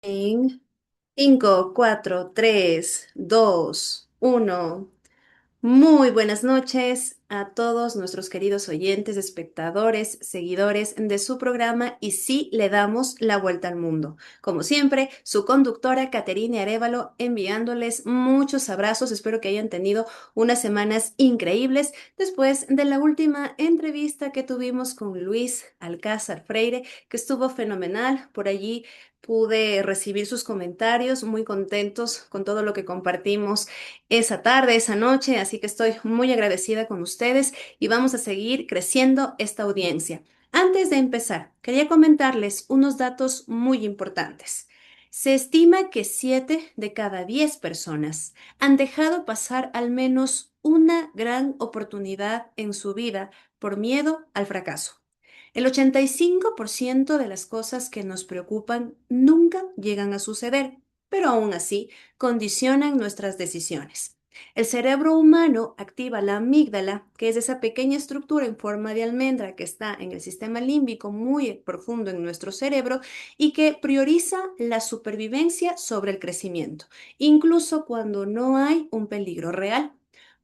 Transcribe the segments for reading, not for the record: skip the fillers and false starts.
En 5, 4, 3, 2, 1. Muy buenas noches a todos nuestros queridos oyentes, espectadores, seguidores de su programa Y sí le damos la vuelta al mundo. Como siempre, su conductora Caterina Arévalo enviándoles muchos abrazos. Espero que hayan tenido unas semanas increíbles después de la última entrevista que tuvimos con Luis Alcázar Freire, que estuvo fenomenal. Por allí pude recibir sus comentarios, muy contentos con todo lo que compartimos esa tarde, esa noche, así que estoy muy agradecida con ustedes y vamos a seguir creciendo esta audiencia. Antes de empezar, quería comentarles unos datos muy importantes. Se estima que 7 de cada 10 personas han dejado pasar al menos una gran oportunidad en su vida por miedo al fracaso. El 85% de las cosas que nos preocupan nunca llegan a suceder, pero aún así condicionan nuestras decisiones. El cerebro humano activa la amígdala, que es esa pequeña estructura en forma de almendra que está en el sistema límbico muy profundo en nuestro cerebro y que prioriza la supervivencia sobre el crecimiento, incluso cuando no hay un peligro real.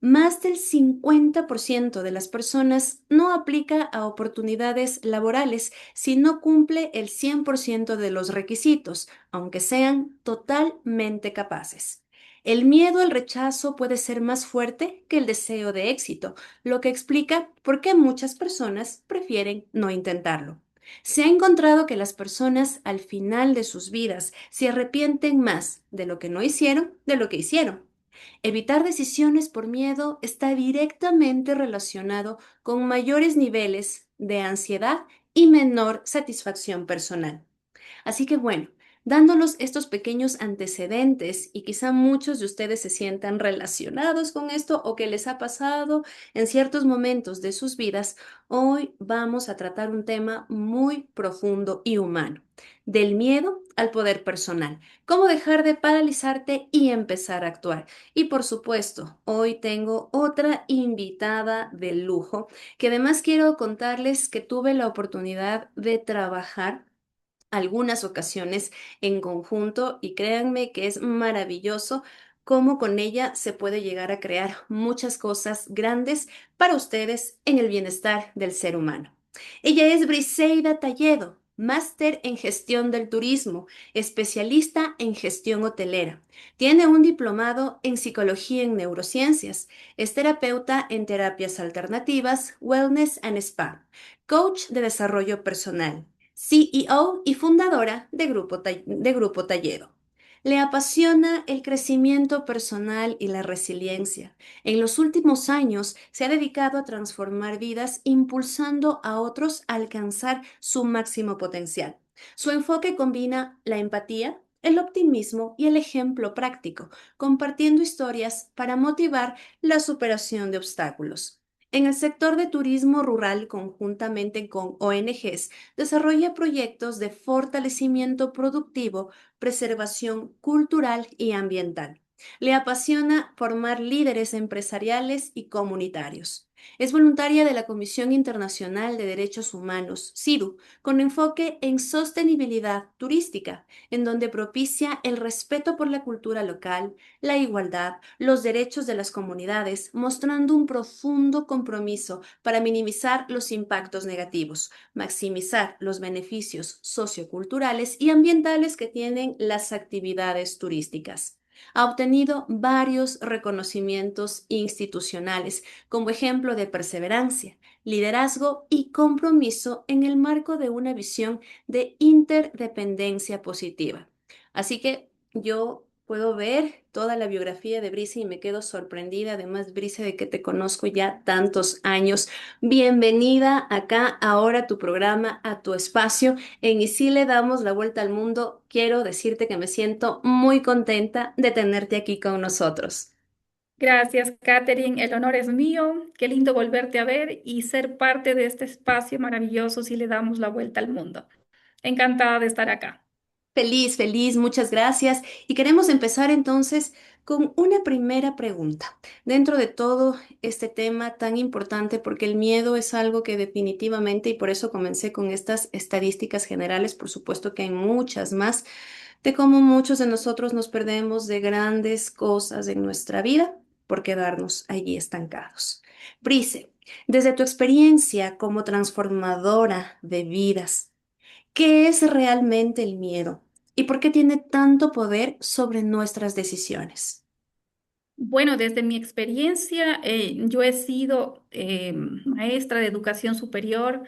Más del 50% de las personas no aplica a oportunidades laborales si no cumple el 100% de los requisitos, aunque sean totalmente capaces. El miedo al rechazo puede ser más fuerte que el deseo de éxito, lo que explica por qué muchas personas prefieren no intentarlo. Se ha encontrado que las personas al final de sus vidas se arrepienten más de lo que no hicieron de lo que hicieron. Evitar decisiones por miedo está directamente relacionado con mayores niveles de ansiedad y menor satisfacción personal. Así que bueno, dándolos estos pequeños antecedentes y quizá muchos de ustedes se sientan relacionados con esto o que les ha pasado en ciertos momentos de sus vidas, hoy vamos a tratar un tema muy profundo y humano, del miedo al poder personal, cómo dejar de paralizarte y empezar a actuar. Y por supuesto, hoy tengo otra invitada de lujo, que además quiero contarles que tuve la oportunidad de trabajar algunas ocasiones en conjunto y créanme que es maravilloso cómo con ella se puede llegar a crear muchas cosas grandes para ustedes en el bienestar del ser humano. Ella es Briseida Talledo, máster en gestión del turismo, especialista en gestión hotelera. Tiene un diplomado en psicología en neurociencias, es terapeuta en terapias alternativas, wellness and spa, coach de desarrollo personal, CEO y fundadora de Grupo Talledo. Le apasiona el crecimiento personal y la resiliencia. En los últimos años se ha dedicado a transformar vidas impulsando a otros a alcanzar su máximo potencial. Su enfoque combina la empatía, el optimismo y el ejemplo práctico, compartiendo historias para motivar la superación de obstáculos. En el sector de turismo rural, conjuntamente con ONGs, desarrolla proyectos de fortalecimiento productivo, preservación cultural y ambiental. Le apasiona formar líderes empresariales y comunitarios. Es voluntaria de la Comisión Internacional de Derechos Humanos, CIDU, con enfoque en sostenibilidad turística, en donde propicia el respeto por la cultura local, la igualdad, los derechos de las comunidades, mostrando un profundo compromiso para minimizar los impactos negativos, maximizar los beneficios socioculturales y ambientales que tienen las actividades turísticas. Ha obtenido varios reconocimientos institucionales como ejemplo de perseverancia, liderazgo y compromiso en el marco de una visión de interdependencia positiva. Así que yo puedo ver toda la biografía de Brice y me quedo sorprendida. Además, Brice, de que te conozco ya tantos años. Bienvenida acá ahora a tu programa, a tu espacio. En Y si le damos la vuelta al mundo, quiero decirte que me siento muy contenta de tenerte aquí con nosotros. Gracias, Katherine. El honor es mío. Qué lindo volverte a ver y ser parte de este espacio maravilloso si le damos la vuelta al mundo. Encantada de estar acá. Feliz, feliz, muchas gracias. Y queremos empezar entonces con una primera pregunta. Dentro de todo este tema tan importante, porque el miedo es algo que definitivamente, y por eso comencé con estas estadísticas generales, por supuesto que hay muchas más, de cómo muchos de nosotros nos perdemos de grandes cosas en nuestra vida por quedarnos allí estancados. Brice, desde tu experiencia como transformadora de vidas, ¿qué es realmente el miedo y por qué tiene tanto poder sobre nuestras decisiones? Bueno, desde mi experiencia, yo he sido maestra de educación superior.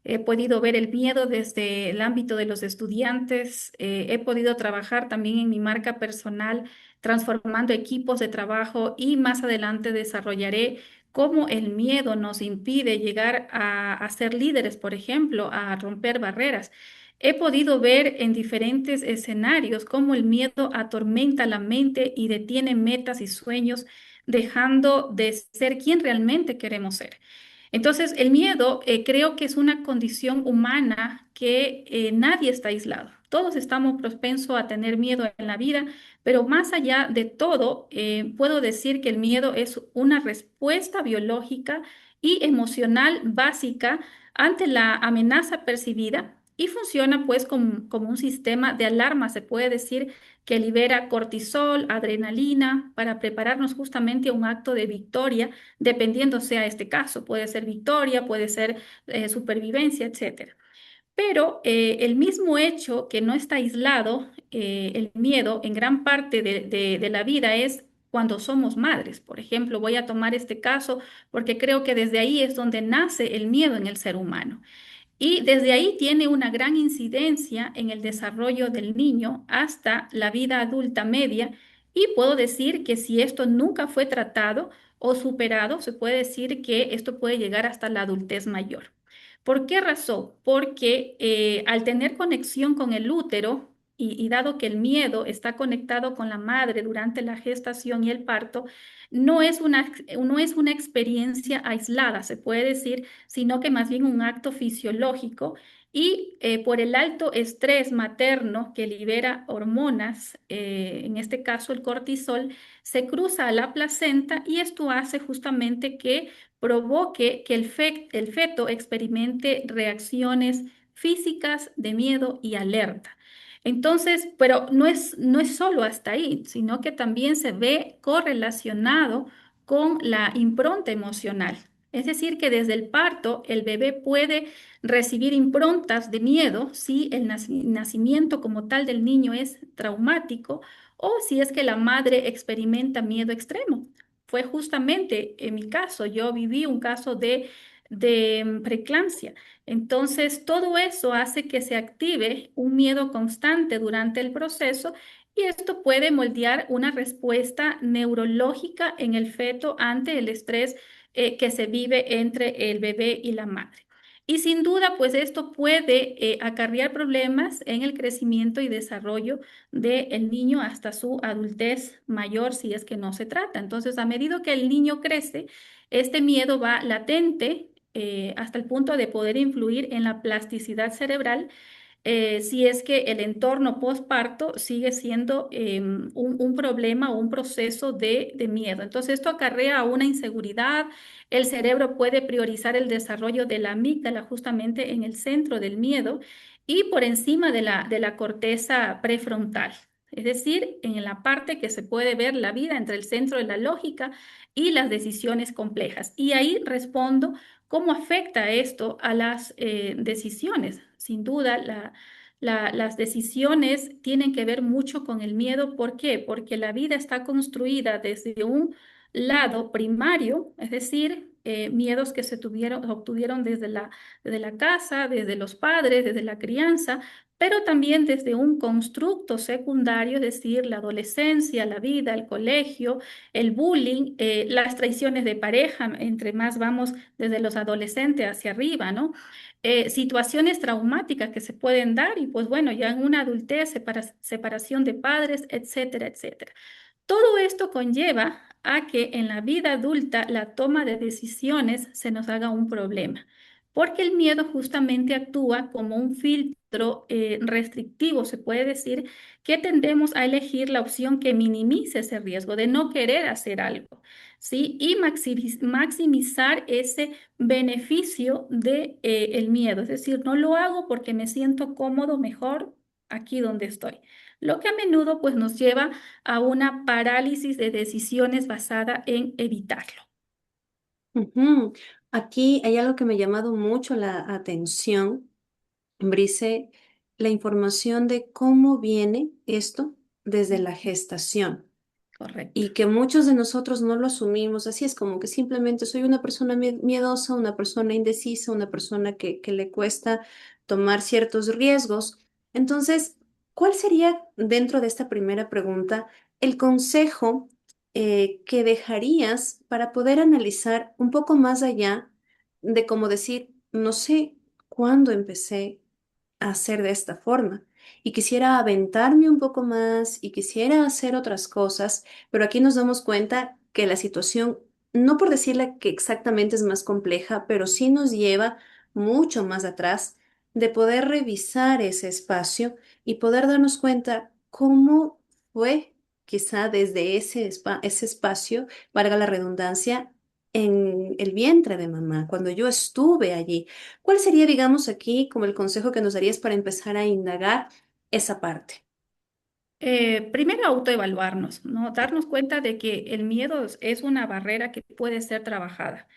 He podido ver el miedo desde el ámbito de los estudiantes. He podido trabajar también en mi marca personal, transformando equipos de trabajo, y más adelante desarrollaré cómo el miedo nos impide llegar a ser líderes, por ejemplo, a romper barreras. He podido ver en diferentes escenarios cómo el miedo atormenta la mente y detiene metas y sueños, dejando de ser quien realmente queremos ser. Entonces, el miedo creo que es una condición humana que nadie está aislado. Todos estamos propensos a tener miedo en la vida, pero más allá de todo, puedo decir que el miedo es una respuesta biológica y emocional básica ante la amenaza percibida, y funciona pues como un sistema de alarma, se puede decir, que libera cortisol, adrenalina, para prepararnos justamente a un acto de victoria, dependiendo sea este caso. Puede ser victoria, puede ser supervivencia, etcétera. Pero el mismo hecho que no está aislado, el miedo en gran parte de la vida es cuando somos madres. Por ejemplo, voy a tomar este caso porque creo que desde ahí es donde nace el miedo en el ser humano. Y desde ahí tiene una gran incidencia en el desarrollo del niño hasta la vida adulta media. Y puedo decir que si esto nunca fue tratado o superado, se puede decir que esto puede llegar hasta la adultez mayor. ¿Por qué razón? Porque al tener conexión con el útero, y dado que el miedo está conectado con la madre durante la gestación y el parto, no es una experiencia aislada, se puede decir, sino que más bien un acto fisiológico, y por el alto estrés materno que libera hormonas, en este caso el cortisol, se cruza a la placenta, y esto hace justamente que provoque que el feto experimente reacciones físicas de miedo y alerta. Entonces, pero no es solo hasta ahí, sino que también se ve correlacionado con la impronta emocional. Es decir, que desde el parto el bebé puede recibir improntas de miedo si el nacimiento como tal del niño es traumático, o si es que la madre experimenta miedo extremo. Fue justamente en mi caso, yo viví un caso de preeclampsia. Entonces, todo eso hace que se active un miedo constante durante el proceso, y esto puede moldear una respuesta neurológica en el feto ante el estrés que se vive entre el bebé y la madre. Y sin duda, pues esto puede acarrear problemas en el crecimiento y desarrollo del niño hasta su adultez mayor si es que no se trata. Entonces, a medida que el niño crece, este miedo va latente hasta el punto de poder influir en la plasticidad cerebral, si es que el entorno postparto sigue siendo un problema o un proceso de miedo. Entonces, esto acarrea una inseguridad. El cerebro puede priorizar el desarrollo de la amígdala justamente en el centro del miedo y por encima de la corteza prefrontal. Es decir, en la parte que se puede ver la vida entre el centro de la lógica y las decisiones complejas. Y ahí respondo. ¿Cómo afecta esto a las decisiones? Sin duda, las decisiones tienen que ver mucho con el miedo. ¿Por qué? Porque la vida está construida desde un lado primario, es decir, miedos que obtuvieron desde la casa, desde los padres, desde la crianza, pero también desde un constructo secundario, es decir, la adolescencia, la vida, el colegio, el bullying, las traiciones de pareja, entre más vamos desde los adolescentes hacia arriba, ¿no? Situaciones traumáticas que se pueden dar, y pues bueno, ya en una adultez, separación de padres, etcétera, etcétera. Todo esto conlleva a que en la vida adulta la toma de decisiones se nos haga un problema, porque el miedo justamente actúa como un filtro restrictivo, se puede decir, que tendemos a elegir la opción que minimice ese riesgo de no querer hacer algo, ¿sí? Y maximizar ese beneficio de, el miedo, es decir, no lo hago porque me siento cómodo mejor aquí donde estoy. lo que a menudo pues nos lleva a una parálisis de decisiones basada en evitarlo. Ujú. Aquí hay algo que me ha llamado mucho la atención, Brice, la información de cómo viene esto desde la gestación. Correcto. Y que muchos de nosotros no lo asumimos así, es como que simplemente soy una persona miedosa, una persona indecisa, una persona que le cuesta tomar ciertos riesgos. Entonces, ¿cuál sería, dentro de esta primera pregunta, el consejo que dejarías para poder analizar un poco más allá de cómo decir, no sé cuándo empecé a hacer de esta forma? Y quisiera aventarme un poco más y quisiera hacer otras cosas, pero aquí nos damos cuenta que la situación, no por decirle que exactamente es más compleja, pero sí nos lleva mucho más atrás de poder revisar ese espacio y poder darnos cuenta cómo fue quizá desde ese espacio, valga la redundancia, en el vientre de mamá, cuando yo estuve allí. ¿Cuál sería, digamos, aquí como el consejo que nos darías para empezar a indagar esa parte? Primero autoevaluarnos, ¿no? Darnos cuenta de que el miedo es una barrera que puede ser trabajada.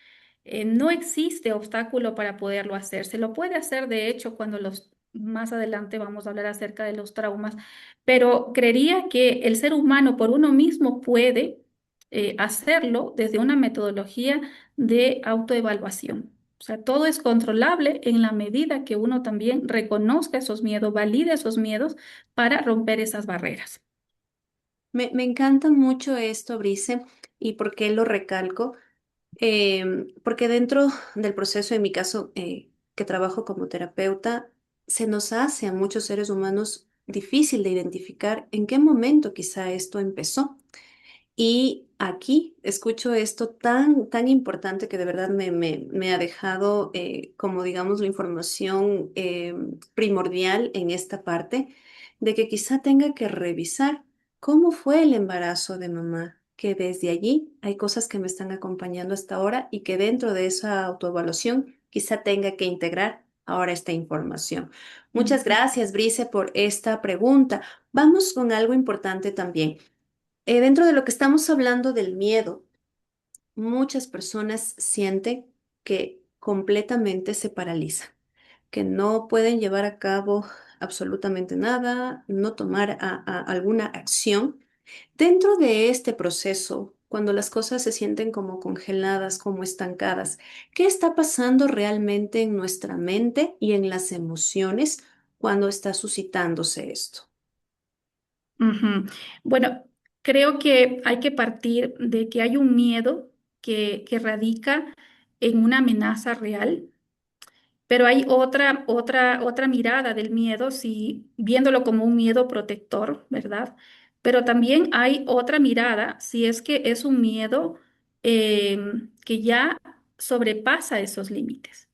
No existe obstáculo para poderlo hacer. Se lo puede hacer, de hecho, cuando más adelante vamos a hablar acerca de los traumas, pero creería que el ser humano por uno mismo puede hacerlo desde una metodología de autoevaluación. O sea, todo es controlable en la medida que uno también reconozca esos miedos, valide esos miedos para romper esas barreras. Me encanta mucho esto, Brice, y por qué lo recalco. Porque dentro del proceso, en mi caso, que trabajo como terapeuta, se nos hace a muchos seres humanos difícil de identificar en qué momento quizá esto empezó. Y aquí escucho esto tan importante que de verdad me ha dejado, como digamos, la información primordial en esta parte, de que quizá tenga que revisar cómo fue el embarazo de mamá, que desde allí hay cosas que me están acompañando hasta ahora y que dentro de esa autoevaluación quizá tenga que integrar ahora esta información. Muchas Ujú. gracias, Brice, por esta pregunta. Vamos con algo importante también. Dentro de lo que estamos hablando del miedo, muchas personas sienten que completamente se paralizan, que no pueden llevar a cabo absolutamente nada, no tomar alguna acción. Dentro de este proceso, cuando las cosas se sienten como congeladas, como estancadas, ¿qué está pasando realmente en nuestra mente y en las emociones cuando está suscitándose esto? Ujú. Bueno, creo que hay que partir de que hay un miedo que radica en una amenaza real. Pero hay otra mirada del miedo, si viéndolo como un miedo protector, ¿verdad? Pero también hay otra mirada, si es que es un miedo que ya sobrepasa esos límites.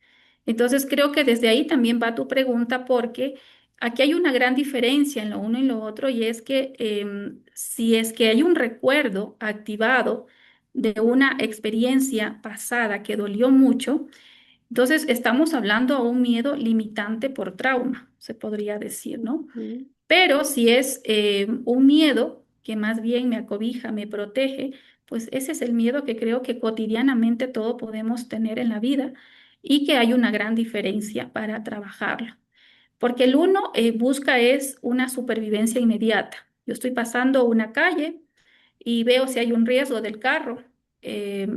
Entonces creo que desde ahí también va tu pregunta, porque aquí hay una gran diferencia en lo uno y lo otro, y es que si es que hay un recuerdo activado de una experiencia pasada que dolió mucho, entonces, estamos hablando a un miedo limitante por trauma, se podría decir, ¿no? Ujú, Pero si es un miedo que más bien me acobija, me protege, pues ese es el miedo que creo que cotidianamente todos podemos tener en la vida y que hay una gran diferencia para trabajarlo. Porque el uno busca es una supervivencia inmediata. Yo estoy pasando una calle y veo si hay un riesgo del carro eh,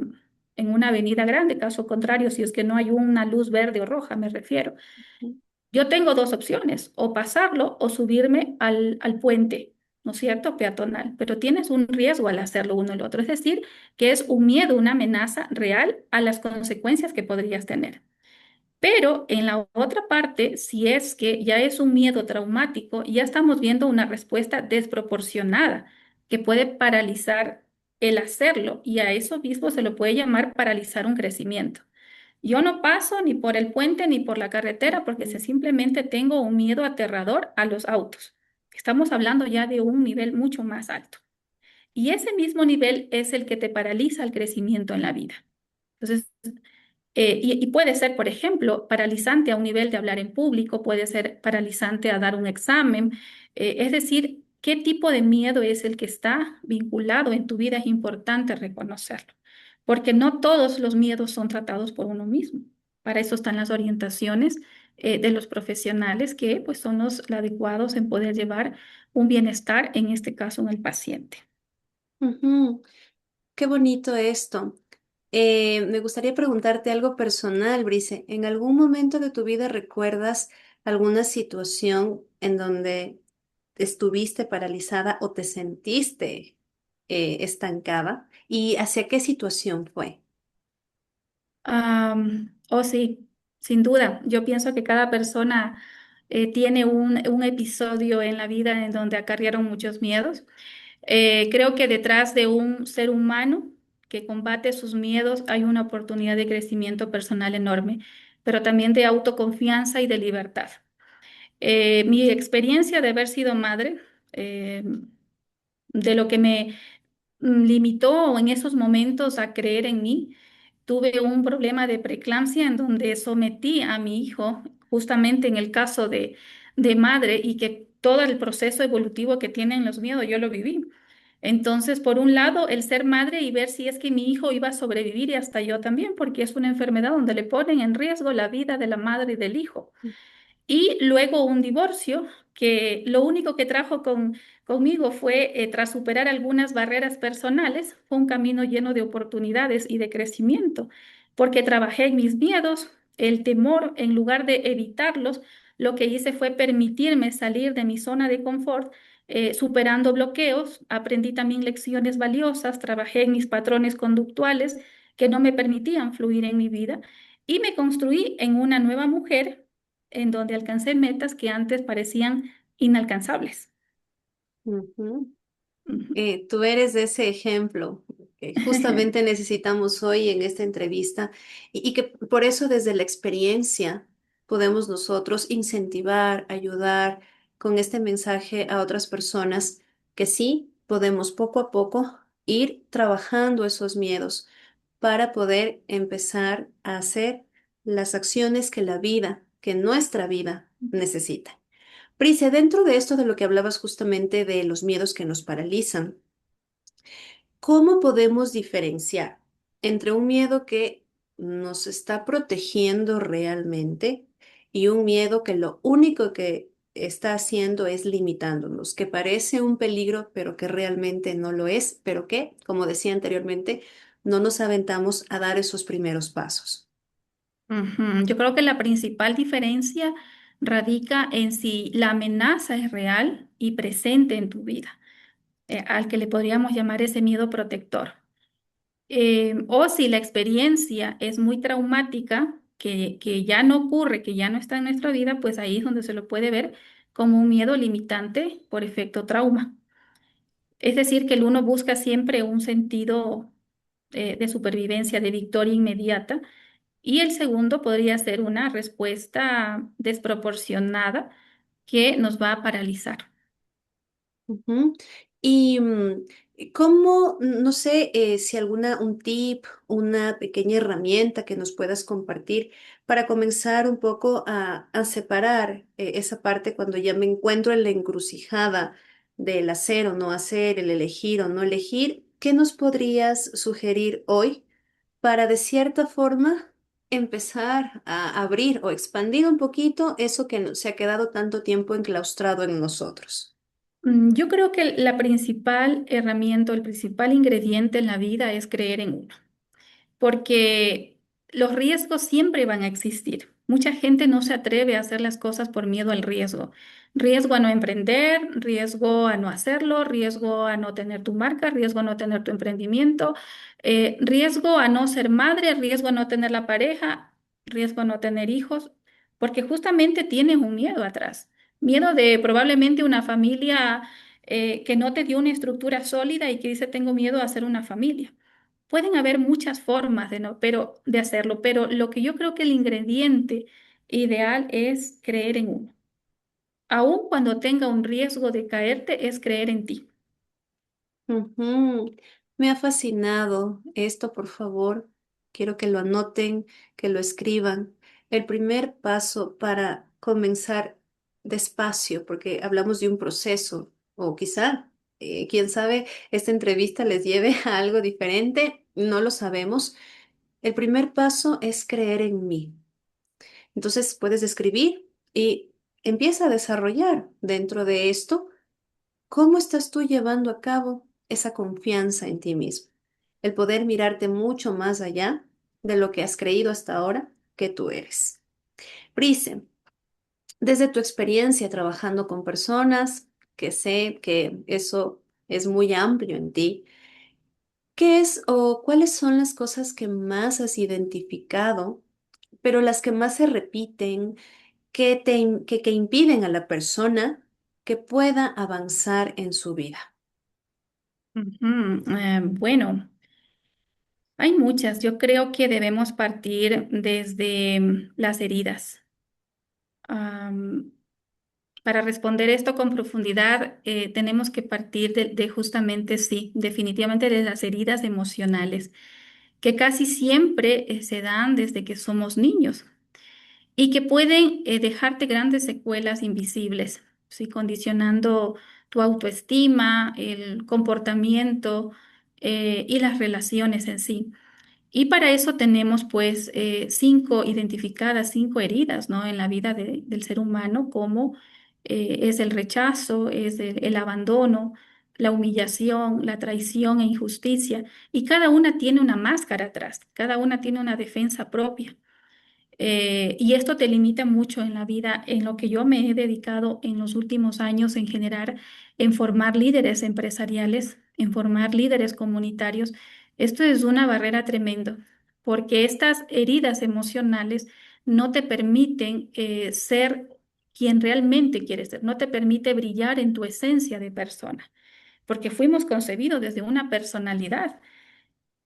en una avenida grande, caso contrario, si es que no hay una luz verde o roja, me refiero. ujú, Yo tengo dos opciones, o pasarlo o subirme al puente, ¿no es cierto? Peatonal, pero tienes un riesgo al hacerlo uno o el otro, es decir, que es un miedo, una amenaza real a las consecuencias que podrías tener. Pero en la otra parte, si es que ya es un miedo traumático, ya estamos viendo una respuesta desproporcionada que puede paralizar el hacerlo, y a eso mismo se lo puede llamar paralizar un crecimiento. Yo no paso ni por el puente ni por la carretera porque ujú. simplemente tengo un miedo aterrador a los autos. Estamos hablando ya de un nivel mucho más alto. Y ese mismo nivel es el que te paraliza el crecimiento en la vida. Entonces, y puede ser, por ejemplo, paralizante a un nivel de hablar en público, puede ser paralizante a dar un examen. Es decir, qué tipo de miedo es el que está vinculado en tu vida. Es importante reconocerlo, porque no todos los miedos son tratados por uno mismo. Para eso están las orientaciones de los profesionales que pues, son los adecuados en poder llevar un bienestar, en este caso en el paciente. Ujú. Qué bonito esto. Me gustaría preguntarte algo personal, Brice. ¿En algún momento de tu vida recuerdas alguna situación en donde estuviste paralizada o te sentiste estancada? ¿Y hacia qué situación fue? Oh, sí, sin duda. Yo pienso que cada persona tiene un episodio en la vida en donde acarrearon muchos miedos. Creo que detrás de un ser humano que combate sus miedos hay una oportunidad de crecimiento personal enorme, pero también de autoconfianza y de libertad. Mi experiencia de haber sido madre, eh, de lo que me limitó en esos momentos a creer en mí. Tuve un problema de preeclampsia en donde sometí a mi hijo justamente en el caso de madre y que todo el proceso evolutivo que tienen los miedos, yo lo viví. Entonces, por un lado, el ser madre y ver si es que mi hijo iba a sobrevivir y hasta yo también, porque es una enfermedad donde le ponen en riesgo la vida de la madre y del hijo. Y luego un divorcio que lo único que trajo conmigo fue, tras superar algunas barreras personales, fue un camino lleno de oportunidades y de crecimiento, porque trabajé en mis miedos, el temor, en lugar de evitarlos, lo que hice fue permitirme salir de mi zona de confort, superando bloqueos, aprendí también lecciones valiosas, trabajé en mis patrones conductuales que no me permitían fluir en mi vida y me construí en una nueva mujer en donde alcancé metas que antes parecían inalcanzables. Ujú. Ujú. Tú eres de ese ejemplo que justamente necesitamos hoy en esta entrevista y que por eso desde la experiencia podemos nosotros incentivar, ayudar con este mensaje a otras personas que sí podemos poco a poco ir trabajando esos miedos para poder empezar a hacer las acciones que la vida, que nuestra vida necesita. Price, dentro de esto de lo que hablabas justamente de los miedos que nos paralizan, ¿cómo podemos diferenciar entre un miedo que nos está protegiendo realmente y un miedo que lo único que está haciendo es limitándonos, que parece un peligro, pero que realmente no lo es, pero que, como decía anteriormente, no nos aventamos a dar esos primeros pasos? Ujú. Yo creo que la principal diferencia radica en si la amenaza es real y presente en tu vida, al que le podríamos llamar ese miedo protector. O si la experiencia es muy traumática, que ya no ocurre, que ya no está en nuestra vida, pues ahí es donde se lo puede ver como un miedo limitante por efecto trauma. Es decir, que el uno busca siempre un sentido de supervivencia, de victoria inmediata, y el segundo podría ser una respuesta desproporcionada que nos va a paralizar. Ujú. Y cómo, no sé si un tip, una pequeña herramienta que nos puedas compartir para comenzar un poco a separar esa parte cuando ya me encuentro en la encrucijada del hacer o no hacer, el elegir o no elegir, ¿qué nos podrías sugerir hoy para de cierta forma empezar a abrir o expandir un poquito eso que se ha quedado tanto tiempo enclaustrado en nosotros? Yo creo que la principal herramienta, el principal ingrediente en la vida es creer en uno, porque los riesgos siempre van a existir. Mucha gente no se atreve a hacer las cosas por miedo al riesgo. Riesgo a no emprender, riesgo a no hacerlo, riesgo a no tener tu marca, riesgo a no tener tu emprendimiento, riesgo a no ser madre, riesgo a no tener la pareja, riesgo a no tener hijos, porque justamente tienes un miedo atrás. Miedo de probablemente una familia que no te dio una estructura sólida y que dice tengo miedo a hacer una familia. Pueden haber muchas formas de, no, pero, de hacerlo, pero lo que yo creo que el ingrediente ideal es creer en uno. Aun cuando tenga un riesgo de caerte, es creer en ti. Ujú. Me ha fascinado esto, por favor. Quiero que lo anoten, que lo escriban. El primer paso para comenzar despacio, porque hablamos de un proceso, O quizá, quién sabe, esta entrevista les lleve a algo diferente, no lo sabemos. El primer paso es creer en mí. Entonces puedes escribir y empieza a desarrollar dentro de esto cómo estás tú llevando a cabo esa confianza en ti mismo. El poder mirarte mucho más allá de lo que has creído hasta ahora que tú eres. Prise, desde tu experiencia trabajando con personas, que sé que eso es muy amplio en ti, ¿qué es o cuáles son las cosas que más has identificado, pero las que más se repiten, que impiden a la persona que pueda avanzar en su vida? Ujú. Bueno, hay muchas. Yo creo que debemos partir desde las heridas. Am, para responder esto con profundidad, tenemos que partir de justamente, sí, definitivamente de las heridas emocionales, que casi siempre se dan desde que somos niños y que pueden dejarte grandes secuelas invisibles, ¿sí? Condicionando tu autoestima, el comportamiento y las relaciones en sí. Y para eso tenemos pues cinco identificadas, cinco heridas, ¿no? En la vida del ser humano, como es el rechazo, es el abandono, la humillación, la traición e injusticia. Y cada una tiene una máscara atrás, cada una tiene una defensa propia. Y esto te limita mucho en la vida, en lo que yo me he dedicado en los últimos años en generar, en formar líderes empresariales, en formar líderes comunitarios. Esto es una barrera tremenda, porque estas heridas emocionales no te permiten ser quien realmente quieres ser, no te permite brillar en tu esencia de persona, porque fuimos concebidos desde una personalidad.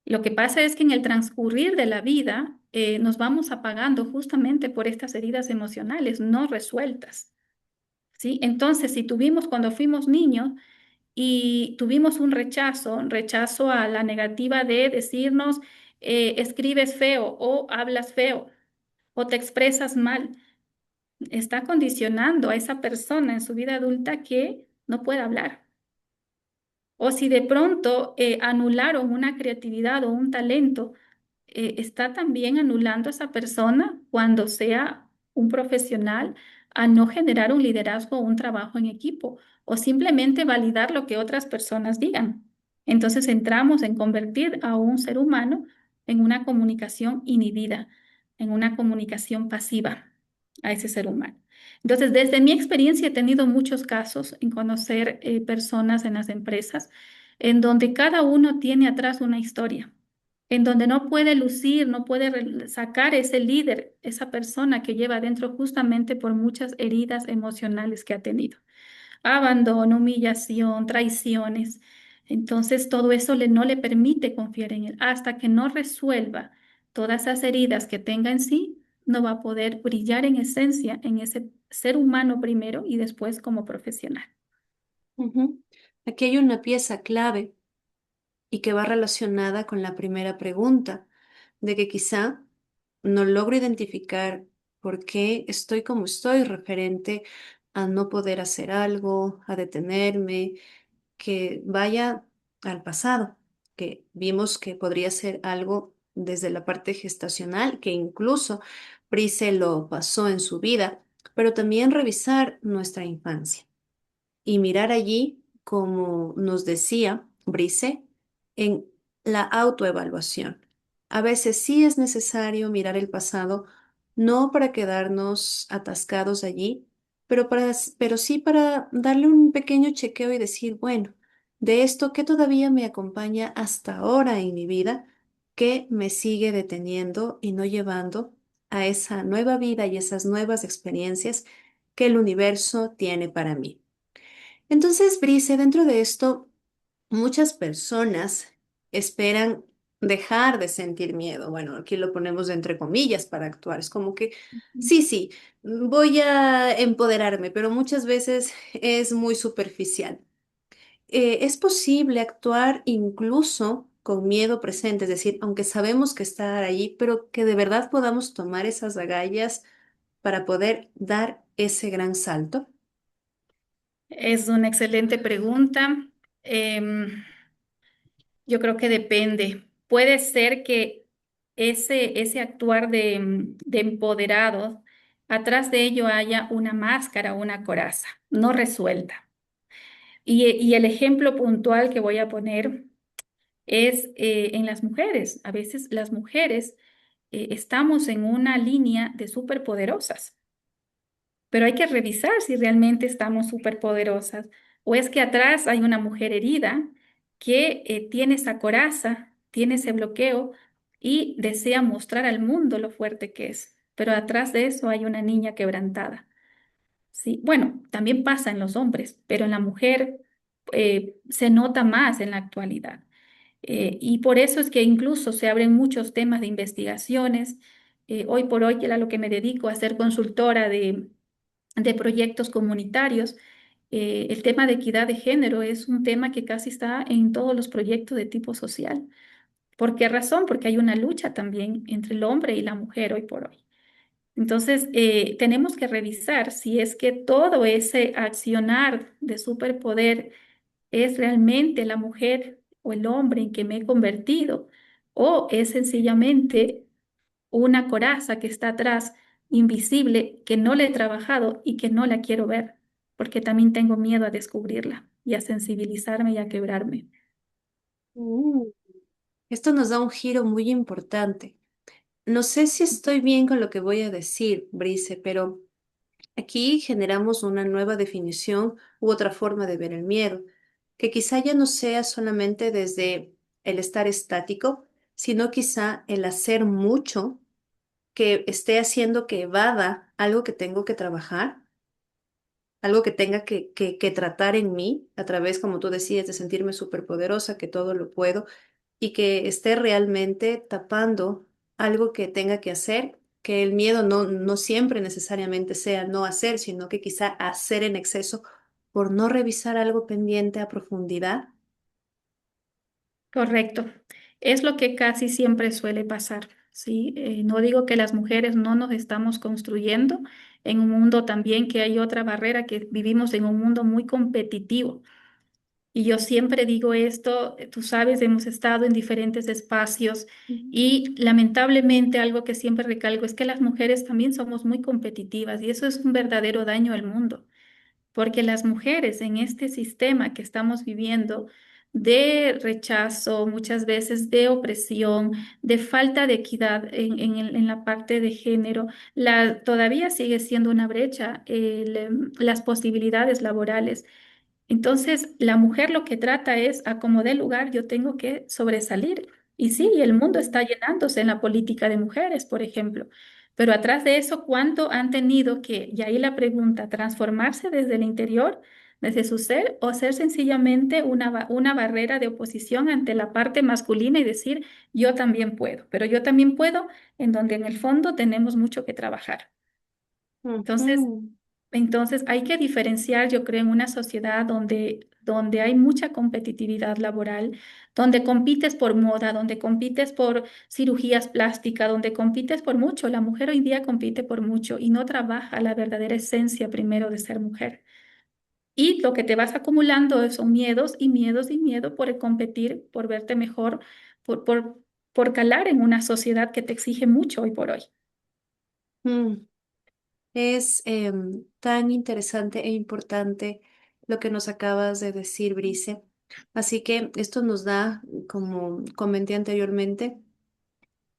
Lo que pasa es que en el transcurrir de la vida nos vamos apagando justamente por estas heridas emocionales no resueltas, ¿sí? Entonces, si tuvimos cuando fuimos niños y tuvimos un rechazo, rechazo a la negativa de decirnos, escribes feo o hablas feo o te expresas mal, está condicionando a esa persona en su vida adulta que no puede hablar. O si de pronto anularon una creatividad o un talento, está también anulando a esa persona cuando sea un profesional a no generar un liderazgo o un trabajo en equipo o simplemente validar lo que otras personas digan. Entonces entramos en convertir a un ser humano en una comunicación inhibida, en una comunicación pasiva a ese ser humano. Entonces, desde mi experiencia he tenido muchos casos en conocer personas en las empresas en donde cada uno tiene atrás una historia en donde no puede lucir, no puede sacar ese líder, esa persona que lleva adentro justamente por muchas heridas emocionales que ha tenido. Abandono, humillación, traiciones. Entonces todo eso no le permite confiar en él. Hasta que no resuelva todas esas heridas que tenga en sí, no va a poder brillar en esencia en ese ser humano primero y después como profesional. Ujú. Aquí hay una pieza clave y que va relacionada con la primera pregunta, de que quizá no logro identificar por qué estoy como estoy referente a no poder hacer algo, a detenerme, que vaya al pasado, que vimos que podría ser algo desde la parte gestacional, que incluso Prise lo pasó en su vida, pero también revisar nuestra infancia y mirar allí, como nos decía Brice, en la autoevaluación. A veces sí es necesario mirar el pasado, no para quedarnos atascados allí, pero sí para darle un pequeño chequeo y decir, bueno, de esto que todavía me acompaña hasta ahora en mi vida, que me sigue deteniendo y no llevando a esa nueva vida y esas nuevas experiencias que el universo tiene para mí. Entonces, Brice, dentro de esto, muchas personas esperan dejar de sentir miedo. Bueno, aquí lo ponemos entre comillas para actuar. Es como que, sí, sí, voy a empoderarme, pero muchas veces es muy superficial. Es posible actuar incluso con miedo presente, es decir, aunque sabemos que está allí, pero que de verdad podamos tomar esas agallas para poder dar ese gran salto. Es una excelente pregunta. Em, yo creo que depende. Puede ser que ese actuar de empoderado, atrás de ello haya una máscara, una coraza, no resuelta. Y el ejemplo puntual que voy a poner es en las mujeres. A veces las mujeres estamos en una línea de superpoderosas, pero hay que revisar si realmente estamos superpoderosas o es que atrás hay una mujer herida que tiene esa coraza, tiene ese bloqueo y desea mostrar al mundo lo fuerte que es, pero atrás de eso hay una niña quebrantada. Sí, bueno, también pasa en los hombres, pero en la mujer se nota más en la actualidad. Y por eso es que incluso se abren muchos temas de investigaciones. Hoy por hoy, que era lo que me dedico a ser consultora de proyectos comunitarios, el tema de equidad de género es un tema que casi está en todos los proyectos de tipo social. ¿Por qué razón? Porque hay una lucha también entre el hombre y la mujer hoy por hoy. Entonces, tenemos que revisar si es que todo ese accionar de superpoder es realmente la mujer o el hombre en que me he convertido o es sencillamente una coraza que está atrás, invisible, que no le he trabajado y que no la quiero ver, porque también tengo miedo a descubrirla y a sensibilizarme y a quebrarme. Mm. Esto nos da un giro muy importante. No sé si estoy bien con lo que voy a decir, Brice, pero aquí generamos una nueva definición u otra forma de ver el miedo, que quizá ya no sea solamente desde el estar estático, sino quizá el hacer mucho que esté haciendo que evada algo que tengo que trabajar, algo que tenga que tratar en mí, a través, como tú decías, de sentirme superpoderosa, que todo lo puedo, y que esté realmente tapando algo que tenga que hacer, que el miedo no siempre necesariamente sea no hacer, sino que quizá hacer en exceso por no revisar algo pendiente a profundidad. Correcto. Es lo que casi siempre suele pasar, ¿sí? No digo que las mujeres no nos estamos construyendo en un mundo también que hay otra barrera, que vivimos en un mundo muy competitivo. Y yo siempre digo esto, tú sabes, hemos estado en diferentes espacios Ujú. y lamentablemente algo que siempre recalco es que las mujeres también somos muy competitivas y eso es un verdadero daño al mundo, porque las mujeres en este sistema que estamos viviendo de rechazo, muchas veces de opresión, de falta de equidad en la parte de género, todavía sigue siendo una brecha las posibilidades laborales. Entonces, la mujer lo que trata es, a como dé lugar, yo tengo que sobresalir. Y sí, el mundo está Ujú. llenándose en la política de mujeres, por ejemplo. Pero atrás de eso, ¿cuánto han tenido que, y ahí la pregunta, transformarse desde el interior, desde su ser, o ser sencillamente una barrera de oposición ante la parte masculina y decir, yo también puedo, pero yo también puedo, en donde en el fondo tenemos mucho que trabajar. Entonces, Ujú. entonces hay que diferenciar, yo creo, en una sociedad donde hay mucha competitividad laboral, donde compites por moda, donde compites por cirugías plásticas, donde compites por mucho. La mujer hoy día compite por mucho y no trabaja la verdadera esencia primero de ser mujer. Y lo que te vas acumulando son miedos y miedos y miedo por el competir, por verte mejor, por, por, por calar en una sociedad que te exige mucho hoy por hoy. Mm. Es tan interesante e importante lo que nos acabas de decir, Brice. Así que esto nos da, como comenté anteriormente,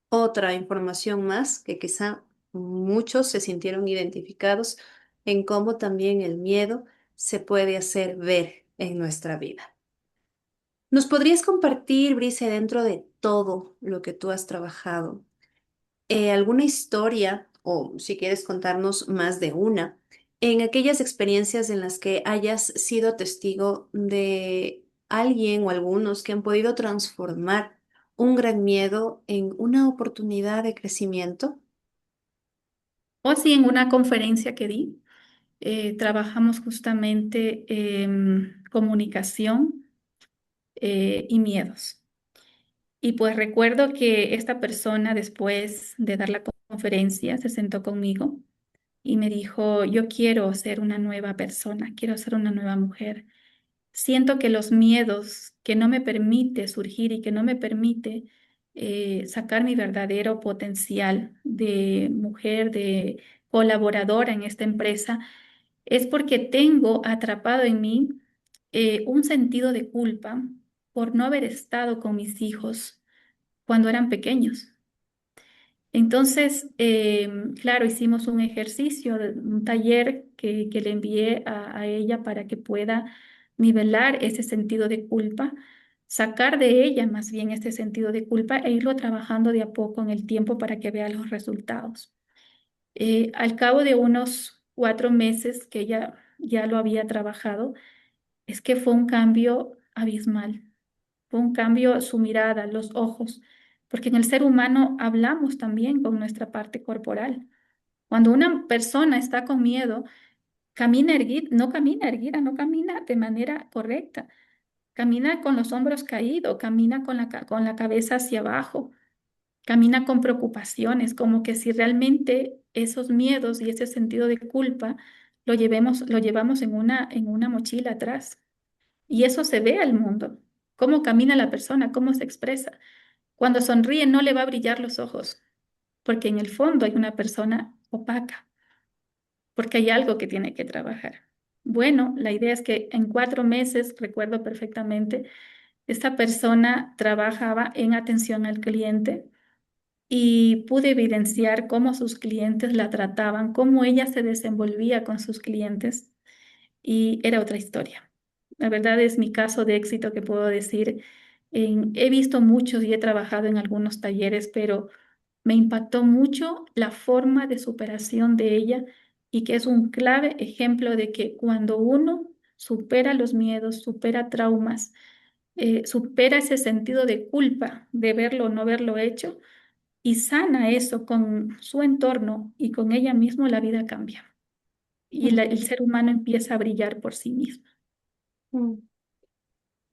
otra información más que quizá muchos se sintieron identificados en cómo también el miedo se puede hacer ver en nuestra vida. ¿Nos podrías compartir, Brice, dentro de todo lo que tú has trabajado? ¿Alguna historia, o si quieres contarnos más de una, en aquellas experiencias en las que hayas sido testigo de alguien o algunos que han podido transformar un gran miedo en una oportunidad de crecimiento? O si en una conferencia que di, trabajamos justamente comunicación y miedos. Y pues recuerdo que esta persona después de dar la conferencia se sentó conmigo y me dijo, yo quiero ser una nueva persona, quiero ser una nueva mujer. Siento que los miedos que no me permite surgir y que no me permite sacar mi verdadero potencial de mujer, de colaboradora en esta empresa, es porque tengo atrapado en mí un sentido de culpa por no haber estado con mis hijos cuando eran pequeños. Entonces, claro, hicimos un ejercicio, un taller que le envié a ella para que pueda nivelar ese sentido de culpa, sacar de ella más bien este sentido de culpa e irlo trabajando de a poco en el tiempo para que vea los resultados. Al cabo de unos 4 meses que ella ya lo había trabajado, es que fue un cambio abismal, fue un cambio su mirada, los ojos, porque en el ser humano hablamos también con nuestra parte corporal. Cuando una persona está con miedo, camina erguida, no camina de manera correcta, camina con los hombros caídos, camina con la cabeza hacia abajo, camina con preocupaciones, como que si realmente esos miedos y ese sentido de culpa lo llevamos en una mochila atrás. Y eso se ve al mundo, cómo camina la persona, cómo se expresa. Cuando sonríe no le va a brillar los ojos, porque en el fondo hay una persona opaca, porque hay algo que tiene que trabajar. Bueno, la idea es que en 4 meses, recuerdo perfectamente, esta persona trabajaba en atención al cliente y pude evidenciar cómo sus clientes la trataban, cómo ella se desenvolvía con sus clientes y era otra historia. La verdad es mi caso de éxito que puedo decir. He visto muchos y he trabajado en algunos talleres, pero me impactó mucho la forma de superación de ella y que es un clave ejemplo de que cuando uno supera los miedos, supera traumas, supera ese sentido de culpa de verlo o no haberlo hecho y sana eso con su entorno y con ella misma, la vida cambia y Mm, el ser humano empieza a brillar por sí mismo. mm.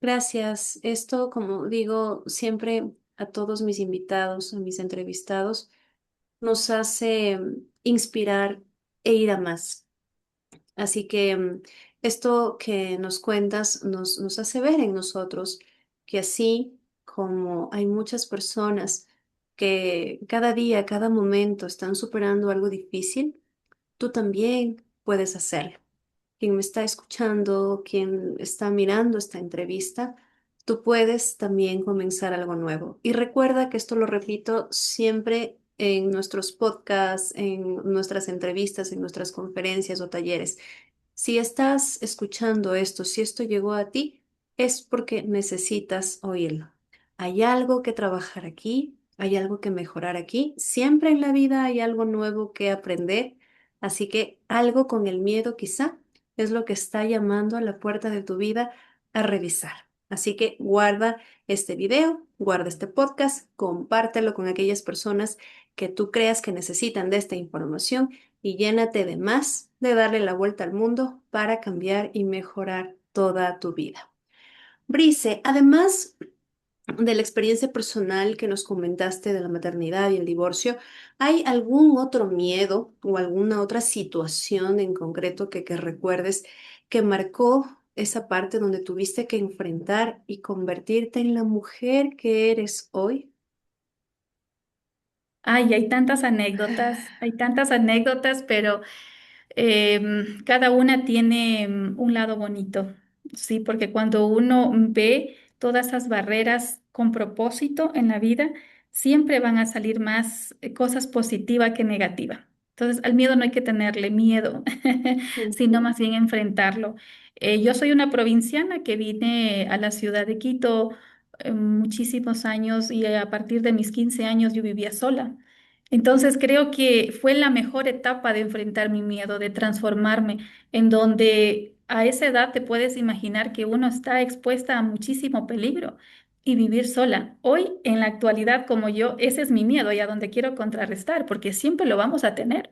Gracias. Esto, como digo siempre a todos mis invitados, a mis entrevistados, nos hace inspirar e ir a más. Así que esto que nos cuentas nos hace ver en nosotros que así como hay muchas personas que cada día, cada momento están superando algo difícil, tú también puedes hacerlo. Quien me está escuchando, quien está mirando esta entrevista, tú puedes también comenzar algo nuevo. Y recuerda que esto lo repito siempre en nuestros podcasts, en nuestras entrevistas, en nuestras conferencias o talleres. Si estás escuchando esto, si esto llegó a ti, es porque necesitas oírlo. Hay algo que trabajar aquí, hay algo que mejorar aquí. Siempre en la vida hay algo nuevo que aprender, así que algo con el miedo quizá es lo que está llamando a la puerta de tu vida a revisar. Así que guarda este video, guarda este podcast, compártelo con aquellas personas que tú creas que necesitan de esta información y llénate de más de darle la vuelta al mundo para cambiar y mejorar toda tu vida. Brice, además de la experiencia personal que nos comentaste de la maternidad y el divorcio, ¿hay algún otro miedo o alguna otra situación en concreto que recuerdes que marcó esa parte donde tuviste que enfrentar y convertirte en la mujer que eres hoy? Ay, hay tantas anécdotas, pero cada una tiene un lado bonito, sí, porque cuando uno ve todas esas barreras con propósito en la vida, siempre van a salir más cosas positivas que negativas. Entonces, al miedo no hay que tenerle miedo, sino Ujú, más bien enfrentarlo. Yo soy una provinciana que vine a la ciudad de Quito muchísimos años y a partir de mis 15 años yo vivía sola. Entonces creo que fue la mejor etapa de enfrentar mi miedo, de transformarme, en donde a esa edad te puedes imaginar que uno está expuesta a muchísimo peligro y vivir sola. Hoy, en la actualidad, como yo, ese es mi miedo y a donde quiero contrarrestar, porque siempre lo vamos a tener.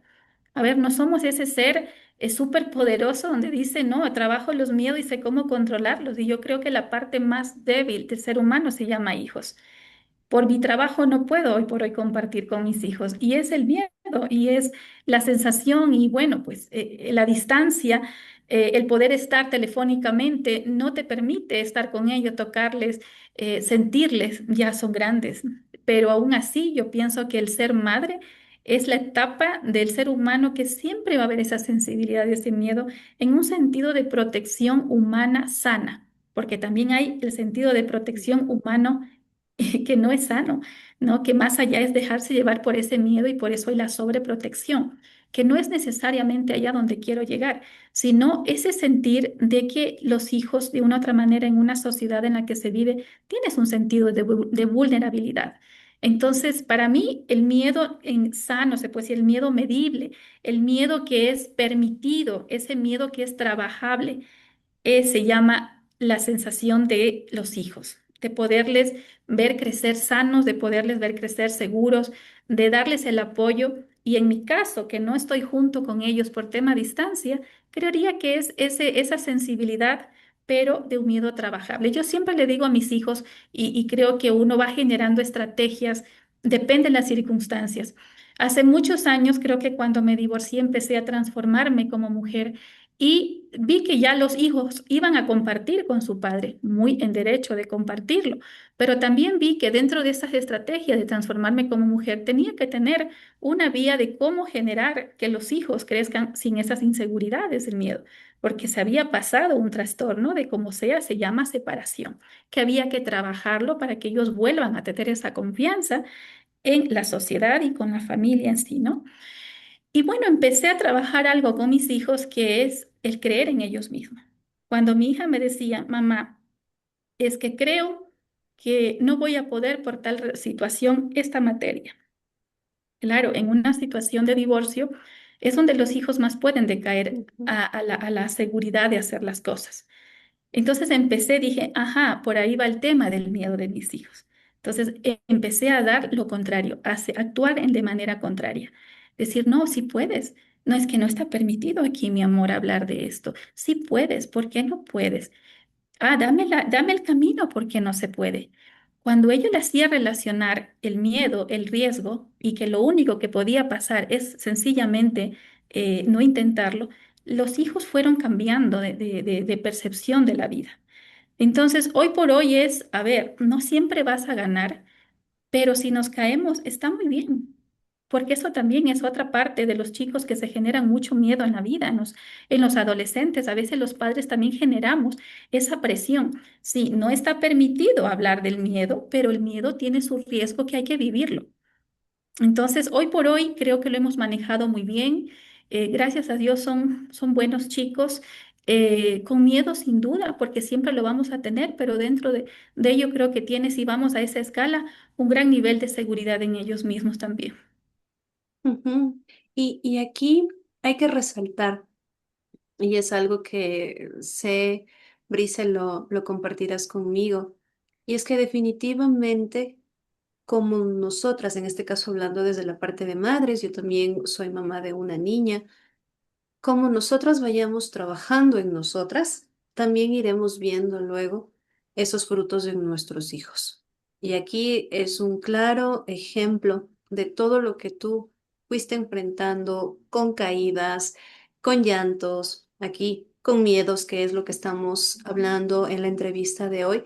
A ver, no somos ese ser súper poderoso donde dice, no, trabajo los miedos y sé cómo controlarlos. Y yo creo que la parte más débil del ser humano se llama hijos. por mi trabajo no puedo hoy por hoy compartir con mis hijos. Y es el miedo y es la sensación y bueno, pues la distancia, el poder estar telefónicamente no te permite estar con ellos, tocarles, sentirles, ya son grandes. Pero aún así yo pienso que el ser madre es la etapa del ser humano que siempre va a haber esa sensibilidad y ese miedo en un sentido de protección humana sana, porque también hay el sentido de protección humano que no es sano, ¿no? Que más allá es dejarse llevar por ese miedo y por eso hay la sobreprotección, que no es necesariamente allá donde quiero llegar, sino ese sentir de que los hijos, de una u otra manera, en una sociedad en la que se vive, tienes un sentido de vulnerabilidad. Entonces, para mí, el miedo en sano, se puede decir, el miedo medible, el miedo que es permitido, ese miedo que es trabajable, se llama la sensación de los hijos, de poderles ver crecer sanos, de poderles ver crecer seguros, de darles el apoyo. Y en mi caso, que no estoy junto con ellos por tema distancia, creería que es esa sensibilidad, pero de un miedo trabajable. Yo siempre le digo a mis hijos, y creo que uno va generando estrategias, depende de las circunstancias. Hace muchos años, creo que cuando me divorcié, empecé a transformarme como mujer y vi que ya los hijos iban a compartir con su padre, muy en derecho de compartirlo, pero también vi que dentro de esas estrategias de transformarme como mujer tenía que tener una vía de cómo generar que los hijos crezcan sin esas inseguridades, el miedo, porque se había pasado un trastorno de como sea, se llama separación, que había que trabajarlo para que ellos vuelvan a tener esa confianza en la sociedad y con la familia en sí, ¿no? Y bueno, empecé a trabajar algo con mis hijos que es el creer en ellos mismos. Cuando mi hija me decía, mamá, es que creo que no voy a poder por tal situación esta materia. Claro, en una situación de divorcio es donde los hijos más pueden decaer Ujú, a la seguridad de hacer las cosas. Entonces empecé, dije, ajá, por ahí va el tema del miedo de mis hijos. Entonces empecé a dar lo contrario, actuar de manera contraria. Decir, no, sí puedes. No es que no está permitido aquí, mi amor, hablar de esto. Sí puedes, ¿por qué no puedes? Ah, dame el camino porque no se puede. Cuando ella le hacía relacionar el miedo, el riesgo y que lo único que podía pasar es sencillamente no intentarlo, los hijos fueron cambiando de percepción de la vida. Entonces, hoy por hoy es, a ver, no siempre vas a ganar, pero si nos caemos, está muy bien, porque eso también es otra parte de los chicos que se generan mucho miedo en la vida, en los adolescentes. A veces los padres también generamos esa presión. Sí, no está permitido hablar del miedo, pero el miedo tiene su riesgo que hay que vivirlo. Entonces, hoy por hoy creo que lo hemos manejado muy bien. Gracias a Dios son buenos chicos. Con miedo sin duda, porque siempre lo vamos a tener, pero dentro de ello creo que tiene, si vamos a esa escala, un gran nivel de seguridad en ellos mismos también. ujú. Y aquí hay que resaltar, y es algo que sé, Brice, lo compartirás conmigo, y es que definitivamente, como nosotras, en este caso hablando desde la parte de madres, yo también soy mamá de una niña. Como nosotras vayamos trabajando en nosotras, también iremos viendo luego esos frutos en nuestros hijos. Y aquí es un claro ejemplo de todo lo que tú fuiste enfrentando con caídas, con llantos, aquí con miedos, que es lo que estamos hablando en la entrevista de hoy,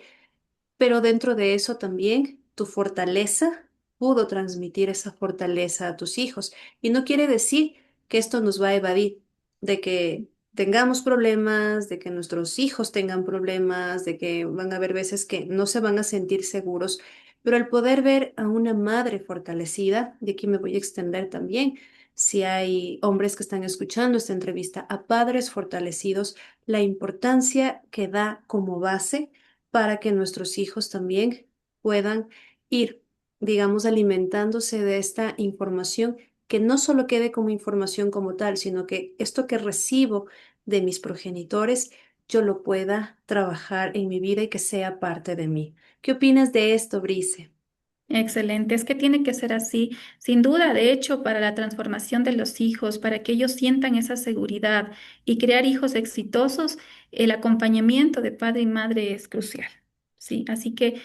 pero dentro de eso también tu fortaleza pudo transmitir esa fortaleza a tus hijos. Y no quiere decir que esto nos va a evadir, de que tengamos problemas, de que nuestros hijos tengan problemas, de que van a haber veces que no se van a sentir seguros, pero el poder ver a una madre fortalecida, y aquí me voy a extender también, si hay hombres que están escuchando esta entrevista, a padres fortalecidos, la importancia que da como base para que nuestros hijos también puedan ir, digamos, alimentándose de esta información, que no solo quede como información como tal, sino que esto que recibo de mis progenitores, yo lo pueda trabajar en mi vida y que sea parte de mí. ¿Qué opinas de esto, Brice? Excelente, es que tiene que ser así, sin duda, de hecho, para la transformación de los hijos, para que ellos sientan esa seguridad y crear hijos exitosos, el acompañamiento de padre y madre es crucial. ¿sí? Así que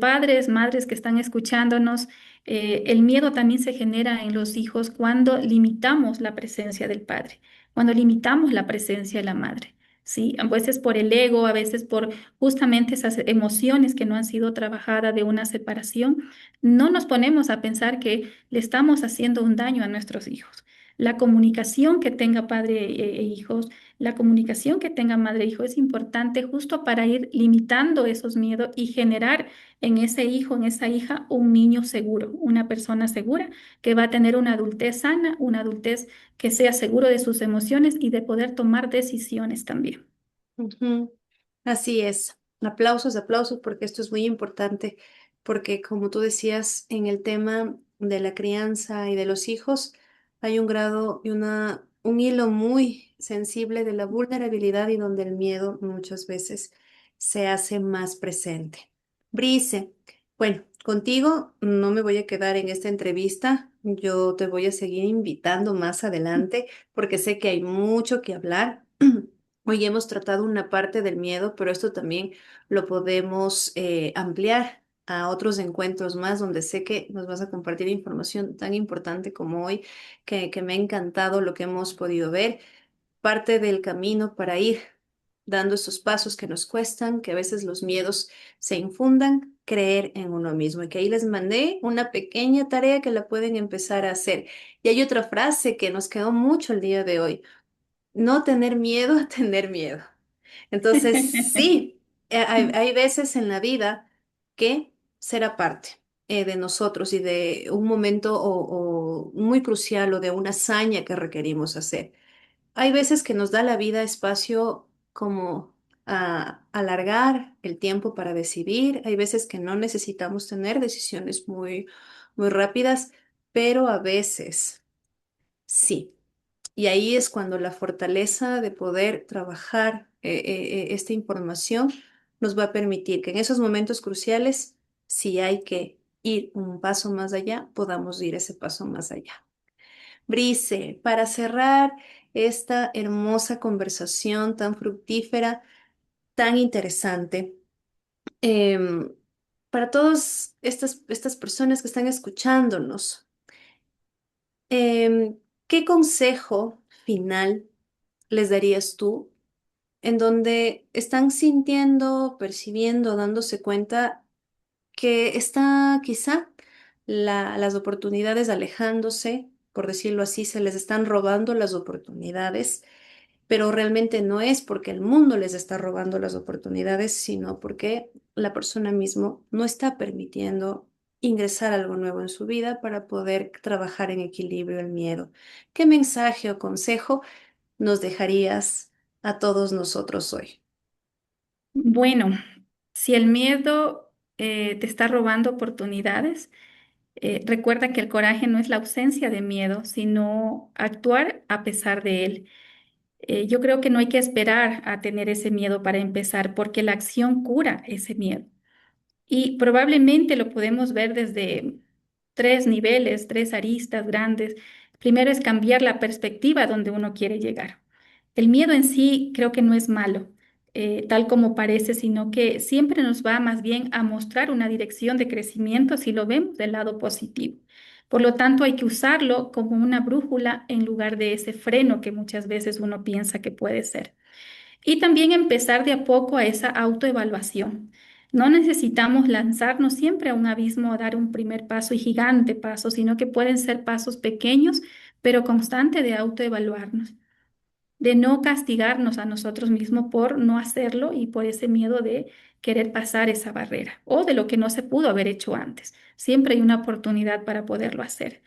padres, madres que están escuchándonos, el miedo también se genera en los hijos cuando limitamos la presencia del padre, cuando limitamos la presencia de la madre. Sí, a veces por el ego, a veces por justamente esas emociones que no han sido trabajadas de una separación, no nos ponemos a pensar que le estamos haciendo un daño a nuestros hijos. La comunicación que tenga padre e hijos, la comunicación que tenga madre e hijo es importante justo para ir limitando esos miedos y generar en ese hijo, en esa hija, un niño seguro, una persona segura que va a tener una adultez sana, una adultez que sea seguro de sus emociones y de poder tomar decisiones también. Ujú. Así es. Aplausos, aplausos, porque esto es muy importante, porque como tú decías, en el tema de la crianza y de los hijos, hay un grado y un hilo muy sensible de la vulnerabilidad y donde el miedo muchas veces se hace más presente. Brice, bueno, contigo no me voy a quedar en esta entrevista, yo te voy a seguir invitando más adelante, porque sé que hay mucho que hablar. Hoy hemos tratado una parte del miedo, pero esto también lo podemos ampliar a otros encuentros más donde sé que nos vas a compartir información tan importante como hoy, que me ha encantado lo que hemos podido ver, parte del camino para ir dando esos pasos que nos cuestan, que a veces los miedos se infundan, creer en uno mismo. Y que ahí les mandé una pequeña tarea que la pueden empezar a hacer. Y hay otra frase que nos quedó mucho el día de hoy: no tener miedo a tener miedo. Entonces, sí, hay veces en la vida que será parte de nosotros y de un momento o muy crucial o de una hazaña que requerimos hacer. Hay veces que nos da la vida espacio como a alargar el tiempo para decidir. Hay veces que no necesitamos tener decisiones muy rápidas, pero a veces sí. Y ahí es cuando la fortaleza de poder trabajar esta información nos va a permitir que en esos momentos cruciales, si hay que ir un paso más allá, podamos ir ese paso más allá. Brice, para cerrar esta hermosa conversación tan fructífera, tan interesante, em, para todas estas personas que están escuchándonos, em, ¿qué consejo final les darías tú en donde están sintiendo, percibiendo, dándose cuenta que está quizá las oportunidades alejándose, por decirlo así, se les están robando las oportunidades, pero realmente no es porque el mundo les está robando las oportunidades, sino porque la persona mismo no está permitiendo ingresar algo nuevo en su vida para poder trabajar en equilibrio el miedo? ¿Qué mensaje o consejo nos dejarías a todos nosotros hoy? Bueno, si el miedo te está robando oportunidades, recuerda que el coraje no es la ausencia de miedo, sino actuar a pesar de él. Yo creo que no hay que esperar a tener ese miedo para empezar, porque la acción cura ese miedo. Y probablemente lo podemos ver desde tres niveles, tres aristas grandes. Primero es cambiar la perspectiva donde uno quiere llegar. El miedo en sí creo que no es malo, tal como parece, sino que siempre nos va más bien a mostrar una dirección de crecimiento si lo vemos del lado positivo. Por lo tanto, hay que usarlo como una brújula en lugar de ese freno que muchas veces uno piensa que puede ser. Y también empezar de a poco a esa autoevaluación. No necesitamos lanzarnos siempre a un abismo o dar un primer paso y gigante paso, sino que pueden ser pasos pequeños, pero constantes de autoevaluarnos, de no castigarnos a nosotros mismos por no hacerlo y por ese miedo de querer pasar esa barrera o de lo que no se pudo haber hecho antes. Siempre hay una oportunidad para poderlo hacer.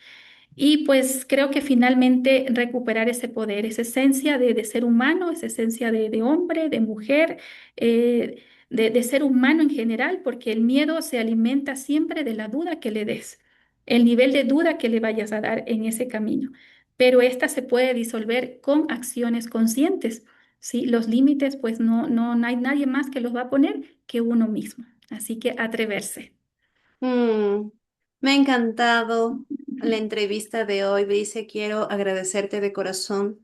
Y pues creo que finalmente recuperar ese poder, esa esencia de ser humano, esa esencia de hombre, de mujer, de ser humano en general, porque el miedo se alimenta siempre de la duda que le des, el nivel de duda que le vayas a dar en ese camino. Pero esta se puede disolver con acciones conscientes, ¿sí? Los límites, pues no hay nadie más que los va a poner que uno mismo. Así que atreverse. Mm, Me ha encantado la entrevista de hoy, Brice. Quiero agradecerte de corazón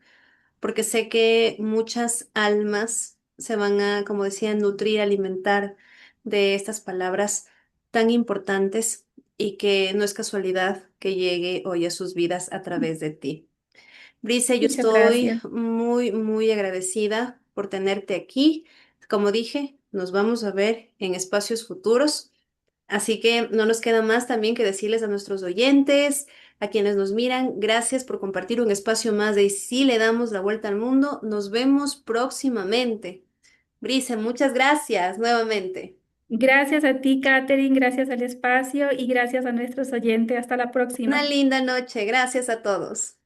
porque sé que muchas almas se van a, como decía, nutrir, alimentar de estas palabras tan importantes y que no es casualidad que llegue hoy a sus vidas a través de ti. Brice, yo Muchas estoy gracias. muy, muy agradecida por tenerte aquí. Como dije, nos vamos a ver en espacios futuros. Así que no nos queda más también que decirles a nuestros oyentes, a quienes nos miran, gracias por compartir un espacio más de Si le damos la vuelta al mundo. Nos vemos próximamente. Brice, muchas gracias nuevamente. Gracias a ti, Katherine, gracias al espacio y gracias a nuestros oyentes. Hasta la Una próxima. linda noche. Gracias a todos.